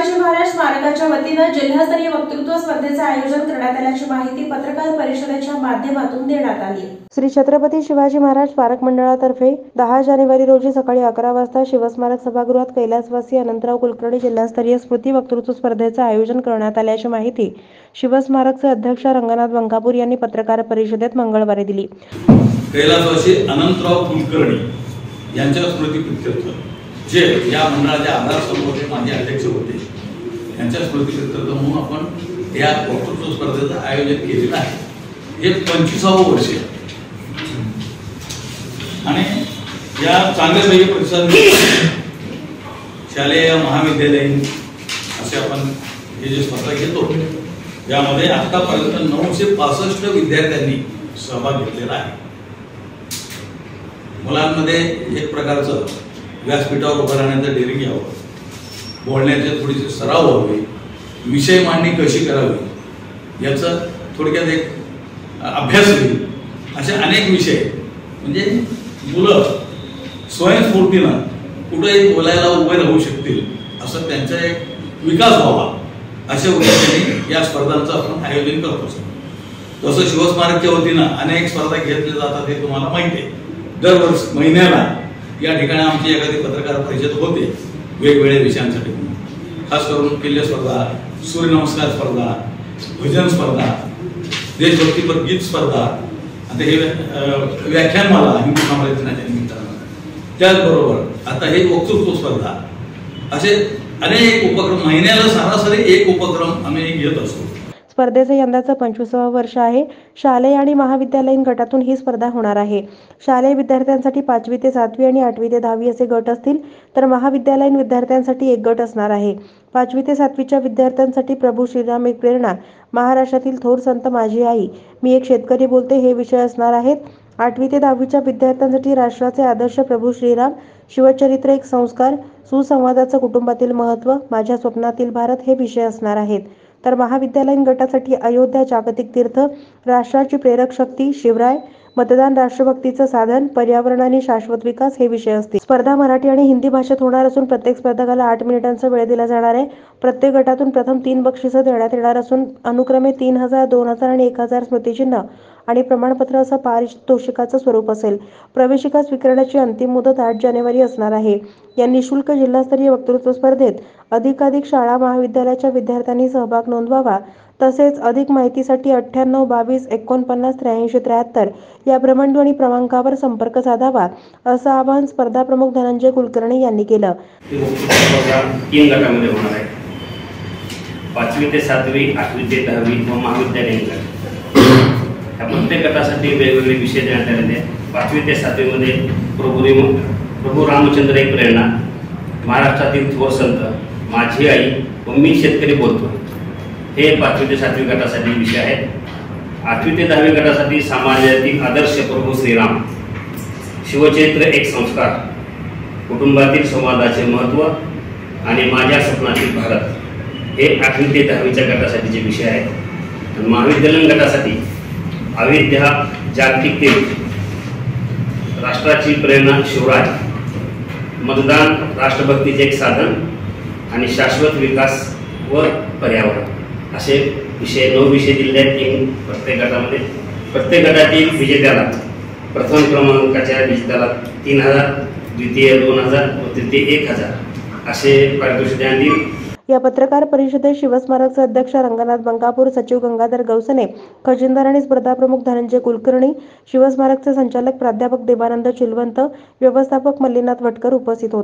शिवाजी महाराज स्मारकाच्या वतीने जिल्हास्तरीय वक्तृत्व स्पर्धेचे आयोजन करण्यात आल्याची माहिती पत्रकार परिषदेच्या माध्यमातून देण्यात आली। श्री छत्रपती शिवाजी महाराज स्मारक मंडळातर्फे 10 जानेवारी रोजी सकाळी 11 वाजता शिवस्मारक सभागृहात कैलासवासी अनंतराव कुलकर्णी जिल्हास्तरीय स्मृती वक्तृत्व स्पर्धेचे आयोजन करण्यात आल्याची माहिती शिवस्मारकचे अध्यक्ष रंगनाथ बंकापूर यांनी पत्रकार परिषदेत मंगळवारी दिली। कैलासवासी अनंतराव कुलकर्णी यांच्या स्मृतिप्रीत्यर्थ जे या मंडळाच्या आधारस्तंभाचे माजी अध्यक्ष होते यांच्या स्मृतिप्रीत्यर्थ म्हणून आपण या वक्तृत्व स्पर्धेचं आयोजन केलेलं आहे। हे 25वे वर्ष आहे आणि या चांगल्यापैकी प्रतिसाद शालेय महाविद्यालयीन असे आपण हे जे स्पर्धा घेतो यामध्ये आतापर्यंत 965 विद्यार्थ्यांनी सहभाग घेतलेला आहे। मुलांमध्ये एक प्रकारचं व्यासपीठावर उभं राहण्याचं डेअरिंग यावं, बोलण्याचे थोडीशी सराव व्हावे, विषय मांडणी कशी करावी याचं थोडक्यात एक अभ्यास होईल, असे अनेक विषय म्हणजे मुलं स्वयंस्फूर्तीनं कुठेही बोलायला उभे राहू शकतील असं त्यांचा एक विकास व्हावा अशा उद्देशाने या स्पर्धांचं आपण आयोजन करत असतो। तसं शिवस्मारकच्या वतीनं अनेक स्पर्धा घेतल्या जातात हे तुम्हाला माहिती आहे। दरवर्षी महिन्याला या ठिकाणी आमची एखादी पत्रकार परिषद होते वेगवेगळ्या विषयांसाठी, खास करून किल्ले स्पर्धा, सूर्यनमस्कार स्पर्धा, भजन स्पर्धा, देशभक्तीपर गीत स्पर्धा, आता हे व्याख्यानमाला हिंदू साम्राज्य दिनाच्या निमित्तानं, त्याचबरोबर आता हे वक्तृत्व स्पर्धा, असे अनेक उपक्रम महिन्याला सरासरी एक उपक्रम आम्ही घेत असतो। स्पर्धेचे यंदाचं 25वे वर्ष आहे। शालेय आणि महाविद्यालयीन गटातून ही स्पर्धा होणार आहे। शालेय विद्यार्थ्यांसाठी 5वी ते 7वी आणि 8वी ते 10वी असे गट असतील, तर महाविद्यालयीन विद्यार्थ्यांसाठी एक गट असणार आहे। 5वी ते 7वीच्या विद्यार्थ्यांसाठी प्रभू श्रीराम एक प्रेरणा, महाराष्ट्रातील थोर संत माझी आई, मी एक शेतकरी बोलते हे विषय असणार आहेत। 8वी ते 10वीच्या विद्यार्थ्यांसाठी राष्ट्राचे आदर्श प्रभू श्रीराम, शिवचरित्र एक संस्कार, सुसंवादाचं कुटुंबातील महत्त्व, माझ्या स्वप्नातील भारत हे विषय असणार आहेत। तर महाविद्यालयीन गटासाठी अयोध्या जागतिक तीर्थ, राष्ट्राची प्रेरक शक्ती, शिवराय, मतदान राष्ट्रभक्तीचं साधन, पर्यावरण आणि शाश्वत विकास हे विषय असतील। स्पर्धा मराठी आणि हिंदी भाषेत होणार असून प्रत्येक स्पर्धकाला 8 मिनिटांचा वेळ दिला जाणार आहे। प्रत्येक गटातून प्रथम 3 बक्षिसं देण्यात येणार असून अनुक्रमे 3000, 2000 आणि 1000 स्मृतिचिन्ह आणि प्रमाणपत्र असं पारितोषिकाचं स्वरूप असेल। प्रवेशिका स्वीकारण्याची अंतिम मुदत 8 जानेवारी असणार आहे। या निःशुल्क जिल्हास्तरीय वक्तृत्व स्पर्धेत अधिकाधिक शाळा महाविद्यालयाच्या विद्यार्थ्यांनी सहभाग नोंदवावा। तसेच अधिक माहितीसाठी 98 22 49 83 73 या भ्रमणध्वनी क्रमांकावर संपर्क साधावा असं आवाहन स्पर्धा प्रमुख धनंजय कुलकर्णी यांनी केलं। 3 गटामध्ये होणार आहे। 5वी ते 7वी, 8वी ते 10वी व महाविद्यालयीन गट या प्रत्येक गटासाठी वेगवेगळे विषय देण्यात आलेले आहेत। 5वी ते 7वी मध्ये प्रभू रामचंद्र एक प्रेरणा, महाराष्ट्रातील थोर संत माझी आई व मी शेतकरी बोलतो हे 5वी ते 7वी गटासाठी विषय आहेत। 8वी ते 10वी गटासाठी समाजातील आदर्श प्रभू श्रीराम, शिवचरित्र एक संस्कार, कुटुंबातील संवादाचे महत्त्व आणि माझ्या स्वप्नातील भारत हे 8वी ते 10वीच्या गटासाठीचे विषय आहेत। महाविद्यालयीन गटासाठी अयोध्या जागतिक तीर्थ, राष्ट्राची प्रेरणा शिवराय, मतदान राष्ट्रभक्तीचे एक साधन आणि शाश्वत विकास व पर्यावरण असे विषय 9 विषय दिले आहेत प्रत्येक गटामध्ये। प्रत्येक गटातील विजेत्याला प्रथम क्रमांकाच्या विजेत्याला 3000, द्वितीय 2000 व तृतीय 1000 असे पारितोषिक देण्यात येईल। या पत्रकार परिषदेत शिवस्मारकचे अध्यक्ष रंगनाथ बंकापूर, सचिव गंगाधर गवसने, खजिनदार आणि स्पर्धा प्रमुख धनंजय कुलकर्णी, शिवस्मारकचे संचालक प्राध्यापक देवानंद चिलवंत, व्यवस्थापक मल्लीनाथ वटकर उपस्थित होते।